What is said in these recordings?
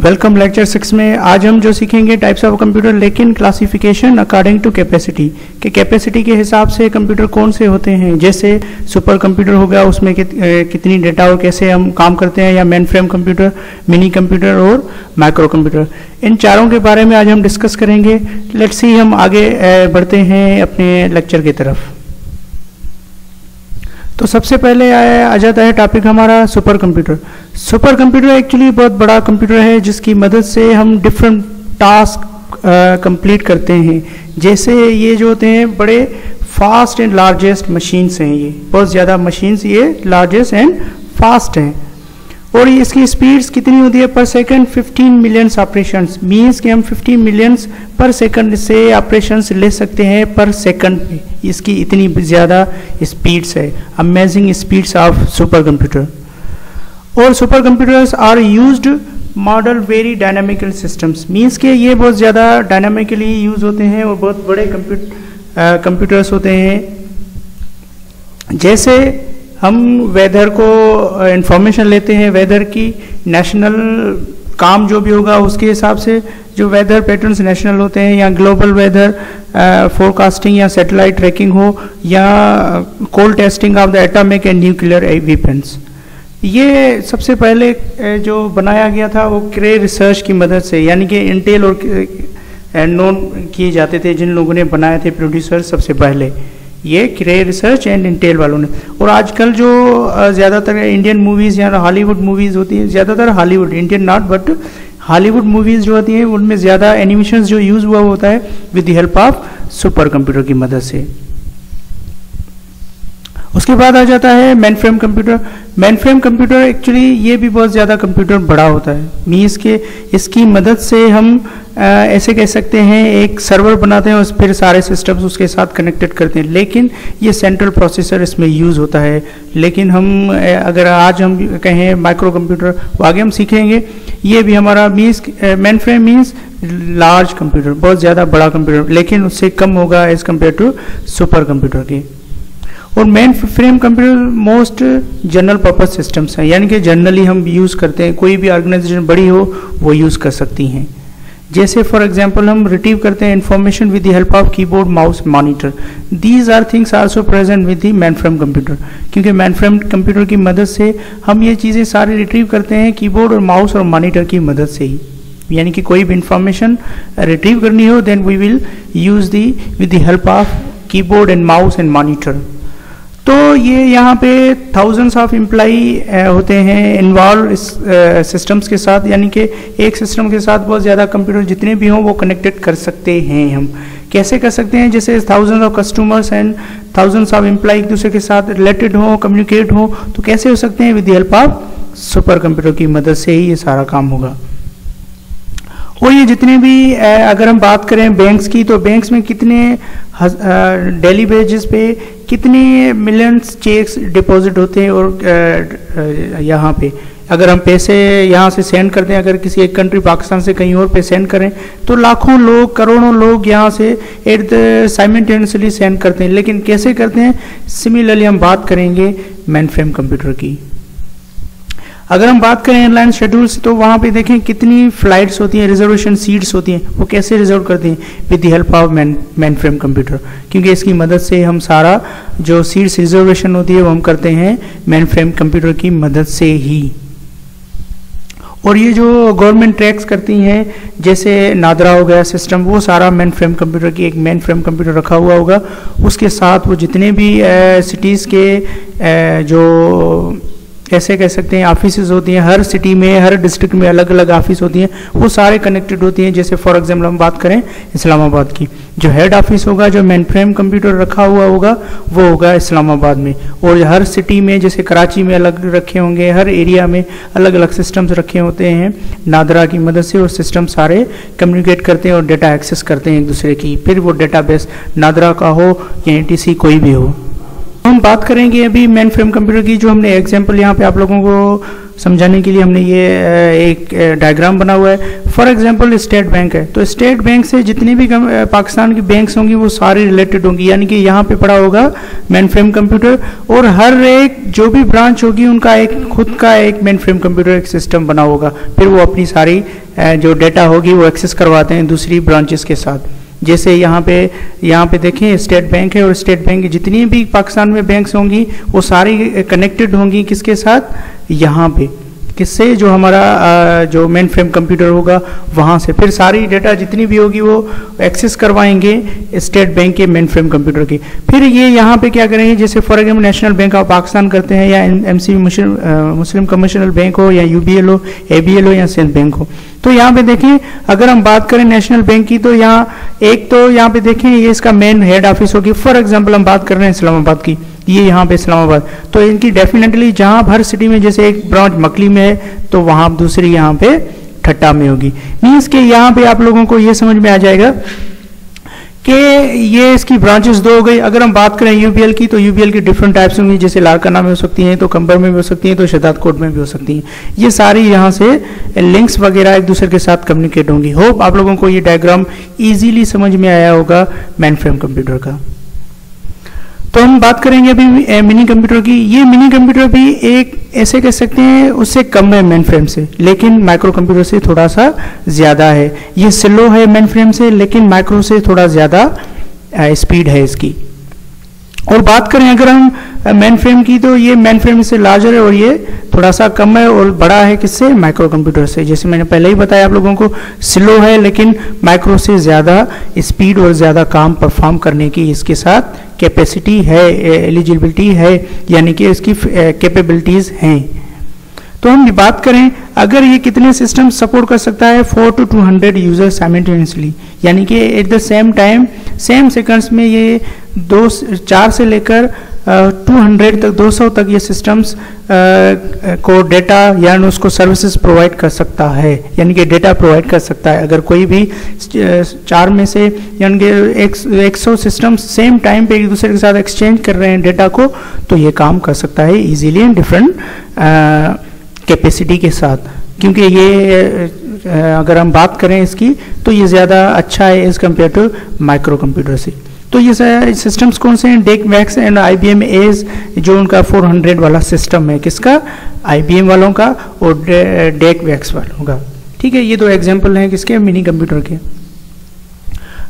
Welcome lecture 6 में आज हम जो सीखेंगे टाइप्स ऑफ कंप्यूटर, लेकिन क्लासिफिकेशन अकॉर्डिंग टू कैपेसिटी के कैपेसिटी के हिसाब से कंप्यूटर कौन से होते हैं। जैसे सुपर कंप्यूटर हो गया, उसमें कितनी डेटा और कैसे हम काम करते हैं, या main frame computer, mini computer और माइक्रो कंप्यूटर। इन चारों के बारे में आज हम डिस्कस करेंगे। लेट्स सी हम आगे बढ़ते हैं अपने लेक्चर की तरफ। तो सबसे पहले आ जाता है टॉपिक हमारा super computer. Super computer actually बहुत बड़ा कंप्यूटर है जिसकी मदद से हम डिफरेंट टास्क कंप्लीट करते हैं। जैसे ये जो होते हैं बड़े फास्ट एंड लार्जेस्ट मशीन्स हैं, ये बहुत ज़्यादा मशीन्स, ये लार्जेस्ट एंड फास्ट हैं। और इसकी स्पीड्स कितनी होती है पर सेकंड? 15 मिलियंस ऑपरेशंस, मीन्स कि हम 15 मिलियंस पर सेकंड से ऑपरेशंस ले सकते हैं पर सेकंड पे। इसकी इतनी ज़्यादा स्पीड्स है, amazing speeds of super computer. और super computers are used model very dynamical systems, means कि ये बहुत ज़्यादा डायनामिकली यूज होते हैं और बहुत बड़े कंप्यूटर्स होते हैं। जैसे हम वेदर को इंफॉर्मेशन लेते हैं, वेदर की नेशनल काम जो भी होगा उसके हिसाब से जो वेदर पैटर्न्स नेशनल होते हैं, या ग्लोबल वेदर फोरकास्टिंग या सैटेलाइट ट्रैकिंग हो, या cold testing of the atomic and nuclear weapons. ये सबसे पहले जो बनाया गया था वो क्रे रिसर्च की मदद से, यानी कि इंटेल और नोन किए जाते थे जिन लोगों ने बनाए थे प्रोड्यूसर सबसे पहले, ये क्रे रिसर्च एंड इंटेल वालों ने। और आजकल जो ज़्यादातर इंडियन मूवीज़ या हॉलीवुड मूवीज़ होती हैं, ज़्यादातर Hollywood, Indian not but Hollywood movies जो होती हैं उनमें ज़्यादा एनिमेशन जो यूज़ हुआ होता है with the help of super computer की मदद से। उसके बाद आ जाता है main frame computer. Main frame computer actually ये भी बहुत ज़्यादा कंप्यूटर बड़ा होता है, मीन्स के इसकी मदद से हम ऐसे कह सकते हैं एक सर्वर बनाते हैं और फिर सारे सिस्टम्स उसके साथ कनेक्टेड करते हैं, लेकिन ये सेंट्रल प्रोसेसर इसमें यूज़ होता है। लेकिन हम अगर आज हम कहें माइक्रो कंप्यूटर, वो आगे हम सीखेंगे। ये भी हमारा means mainframe means large computer, बहुत ज़्यादा बड़ा कंप्यूटर, लेकिन उससे कम होगा as compare to super computer के। और mainframe computer most general purpose systems हैं, यानी कि जनरली हम यूज़ करते हैं, कोई भी ऑर्गेनाइजेशन बड़ी हो वो यूज़ कर सकती हैं। जैसे फॉर एग्जांपल हम रिट्रीव करते हैं information with the help of keyboard, mouse, monitor. These are things also present with the mainframe computer, क्योंकि मेन फ्रेम कंप्यूटर की मदद से हम ये चीज़ें सारी रिट्रीव करते हैं कीबोर्ड और माउस और मॉनिटर की मदद से ही। यानी कि कोई भी इंफॉर्मेशन रिट्रीव करनी हो then we will use the with the help of keyboard and mouse and monitor. तो ये यहाँ पे थाउजेंड्स ऑफ एम्प्लॉई होते हैं इन्वॉल्व इस सिस्टम्स के साथ, यानी कि एक सिस्टम के साथ बहुत ज़्यादा कंप्यूटर जितने भी हों वो कनेक्टेड कर सकते हैं। हम कैसे कर सकते हैं? जैसे thousands of customers and thousands of employee एक दूसरे के साथ रिलेटेड हो, कम्युनिकेट हो, तो कैसे हो सकते हैं? With the help of super computer की मदद से ही ये सारा काम होगा। और ये जितने भी अगर हम बात करें बैंक्स की, तो बैंक्स में कितने डेली बेसिस पे कितने मिलियंस चेक्स डिपॉजिट होते हैं। और यहाँ पे अगर हम पैसे यहाँ से सेंड करते हैं, अगर किसी एक कंट्री पाकिस्तान से कहीं और पे सेंड करें, तो लाखों लोग, करोड़ों लोग यहाँ से साइमल्टेनियसली सेंड करते हैं। लेकिन कैसे करते हैं? सिमिलरली हम बात करेंगे मेन फ्रेम कंप्यूटर की। अगर हम बात करें एयरलाइन शेड्यूल्स, तो वहाँ पे देखें कितनी फ्लाइट्स होती हैं, रिजर्वेशन सीट्स होती हैं, वो कैसे रिजर्व करते हैं? With the help of main frame computer, क्योंकि इसकी मदद से हम सारा जो सीट्स रिजर्वेशन होती है वो हम करते हैं मेन फ्रेम कंप्यूटर की मदद से ही। और ये जो गवर्नमेंट ट्रैक्स करती हैं, जैसे नादरा हो गया सिस्टम, वो सारा मेन फ्रेम कंप्यूटर की, एक मेन फ्रेम कंप्यूटर रखा हुआ होगा। उसके साथ वो जितने भी सिटीज़ के जो कैसे कह सकते हैं ऑफिसेज होती हैं, हर सिटी में, हर डिस्ट्रिक्ट में अलग अलग ऑफिस होती हैं, वो सारे कनेक्टेड होती हैं। जैसे फॉर एग्जांपल हम बात करें इस्लामाबाद की, जो हेड ऑफिस होगा, जो मेन फ्रेम कंप्यूटर रखा हुआ होगा, वो होगा इस्लामाबाद में। और हर सिटी में, जैसे कराची में अलग रखे होंगे, हर एरिया में अलग अलग सिस्टम्स रखे होते हैं नादरा की मदद से। और सिस्टम सारे कम्युनिकेट करते हैं और डेटा एक्सेस करते हैं एक दूसरे की। फिर वो डेटाबेस नादरा का हो या NTC कोई भी हो। हम बात करेंगे अभी मेन फ्रेम कंप्यूटर की, जो हमने एग्जांपल यहाँ पे आप लोगों को समझाने के लिए हमने ये एक डायग्राम बना हुआ है। फॉर एग्जांपल स्टेट बैंक है, तो स्टेट बैंक से जितनी भी पाकिस्तान की बैंक्स होंगी वो सारी रिलेटेड होंगी, यानी कि यहाँ पे पड़ा होगा मेन फ्रेम कंप्यूटर, और हर एक जो भी ब्रांच होगी उनका एक खुद का एक मेन फ्रेम कंप्यूटर एक सिस्टम बना होगा। फिर वो अपनी सारी जो डेटा होगी वो एक्सेस करवाते हैं दूसरी ब्रांचेस के साथ। जैसे यहाँ पे देखें स्टेट बैंक है, और स्टेट बैंक की जितनी भी पाकिस्तान में बैंक्स होंगी वो सारी कनेक्टेड होंगी किसके साथ, यहाँ पे किससे, जो हमारा जो मेन फ्रेम कंप्यूटर होगा वहाँ से। फिर सारी डेटा जितनी भी होगी वो एक्सेस करवाएंगे स्टेट बैंक के मेन फ्रेम कंप्यूटर की। फिर ये यहाँ पे क्या करेंगे, जैसे for example national bank of Pakistan करते हैं, या एमसीबी मुस्लिम कमर्शियल बैंक हो, या यूबीएल हो, एबीएल हो, या सिंध बैंक हो। तो यहाँ पे देखें अगर हम बात करें नेशनल बैंक की, तो यहाँ पे देखें ये इसका मेन हेड ऑफिस होगी। फॉर एग्जाम्पल हम बात कर रहे हैं इस्लामाबाद की, ये यहाँ पे इस्लामाबाद, तो इनकी डेफिनेटली जहाँ हर सिटी में जैसे एक ब्रांच मकली में है तो वहाँ दूसरी यहाँ पे ठट्टा में होगी। मीन्स के यहाँ पे आप लोगों को ये समझ में आ जाएगा कि ये इसकी ब्रांचेस दो हो गई। अगर हम बात करें यूबीएल की, तो यूबीएल की डिफरेंट टाइप्स होंगी, जैसे लाड़काना में हो सकती हैं, तो कंबर में भी हो सकती हैं, तो शहजाद कोट में भी हो सकती हैं। ये सारी यहाँ से लिंक्स वगैरह एक दूसरे के साथ कम्युनिकेट होंगी। होप आप लोगों को ये डायग्राम इजीली समझ में आया होगा मेन फ्रेम कंप्यूटर का। तो हम बात करेंगे अभी मिनी कंप्यूटर की। ये मिनी कंप्यूटर भी एक ऐसे कह सकते हैं उससे कम है मेन फ्रेम से, लेकिन माइक्रो कंप्यूटर से थोड़ा सा ज्यादा है। ये स्लो है मेन फ्रेम से, लेकिन माइक्रो से थोड़ा ज्यादा स्पीड है इसकी। और बात करें अगर हम मेन फ्रेम की, तो ये मेन फ्रेम से लार्जर है और ये थोड़ा सा कम है और बड़ा है किससे, माइक्रो कंप्यूटर से। जैसे मैंने पहले ही बताया आप लोगों को, स्लो है लेकिन माइक्रो से ज़्यादा स्पीड और ज़्यादा काम परफॉर्म करने की इसके साथ कैपेसिटी है, एलिजिबिलिटी है, यानी कि इसकी कैपेबिलिटीज़ हैं। तो हम बात करें अगर ये कितने सिस्टम सपोर्ट कर सकता है, 4 to 200 यूजर साइमल्टेनियसली, यानी कि at the same time same seconds में ये 4 से लेकर 200 तक 200 तक ये सिस्टम्स को डेटा यानी उसको सर्विसेज प्रोवाइड कर सकता है, यानी कि डेटा प्रोवाइड कर सकता है। अगर कोई भी 4 में से यानी कि 100 सिस्टम्स सेम टाइम पे एक दूसरे के साथ एक्सचेंज कर रहे हैं डेटा को, तो ये काम कर सकता है इजीली एंड डिफरेंट कैपेसिटी के साथ। क्योंकि ये अगर हम बात करें इसकी, तो ये ज़्यादा अच्छा है as compare to micro computer से। तो ये सिस्टम्स कौन से हैं, DEC VAX and IBM AS, जो उनका 400 वाला सिस्टम है, किसका, IBM वालों का और डेक वैक्स वालों का। ठीक है, ये 2 एग्जाम्पल हैं किसके, मिनी कंप्यूटर के।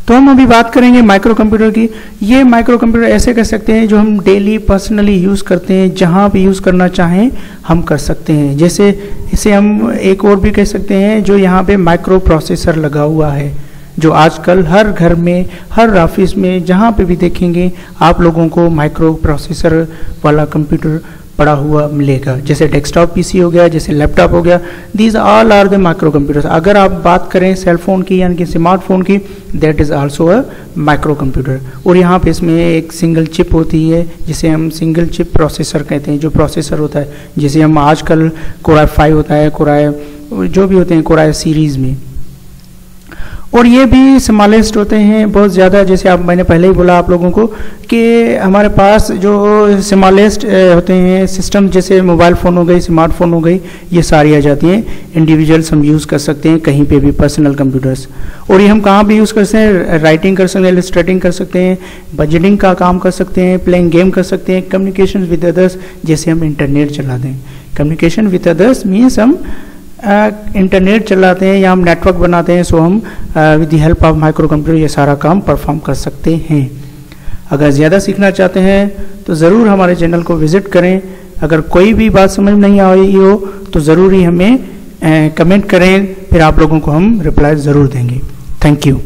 तो हम अभी बात करेंगे माइक्रो कंप्यूटर की। ये माइक्रो कंप्यूटर ऐसे कर सकते हैं जो हम डेली पर्सनली यूज़ करते हैं, जहाँ भी यूज़ करना चाहें हम कर सकते हैं। जैसे इसे हम एक और भी कह सकते हैं, जो यहाँ पे माइक्रो प्रोसेसर लगा हुआ है, जो आजकल हर घर में, हर ऑफिस में, जहाँ पे भी देखेंगे आप लोगों को माइक्रो प्रोसेसर वाला कंप्यूटर पड़ा हुआ मिलेगा। जैसे डेस्कटॉप पीसी हो गया, जैसे लैपटॉप हो गया, these all are the micro computers. अगर आप बात करें सेलफोन की यानी कि स्मार्टफोन की, that is also a micro computer. और यहाँ पे इसमें एक सिंगल चिप होती है जिसे हम सिंगल चिप प्रोसेसर कहते हैं, जो प्रोसेसर होता है, जिसे हम आजकल कोराई 5 होता है, कोराई जो भी होते हैं कोराई सीरीज़ में। और ये भी स्मॉलेस्ट होते हैं बहुत ज़्यादा, जैसे आप मैंने पहले ही बोला आप लोगों को कि हमारे पास जो स्मॉलेस्ट होते हैं सिस्टम, जैसे मोबाइल फ़ोन हो गई, स्मार्टफोन हो गई, ये सारी आ जाती हैं। इंडिविजुअल्स हम यूज़ कर सकते हैं कहीं पे भी, पर्सनल कंप्यूटर्स। और ये हम कहाँ भी यूज़ कर सकते हैं, राइटिंग कर सकते हैं, इलस्ट्रेटिंग कर सकते हैं, बजटिंग का काम कर सकते हैं, प्लेइंग गेम कर सकते हैं, कम्युनिकेशन विद अदर्स, जैसे हम इंटरनेट चलाते हैं। कम्युनिकेशन विद अदर्स मीन्स हम इंटरनेट चलाते हैं या हम नेटवर्क बनाते हैं, सो हम with the help of micro computer ये सारा काम परफॉर्म कर सकते हैं। अगर ज़्यादा सीखना चाहते हैं तो ज़रूर हमारे चैनल को विज़िट करें। अगर कोई भी बात समझ नहीं आई हो तो ज़रूर ही हमें कमेंट करें, फिर आप लोगों को हम रिप्लाई ज़रूर देंगे। Thank you.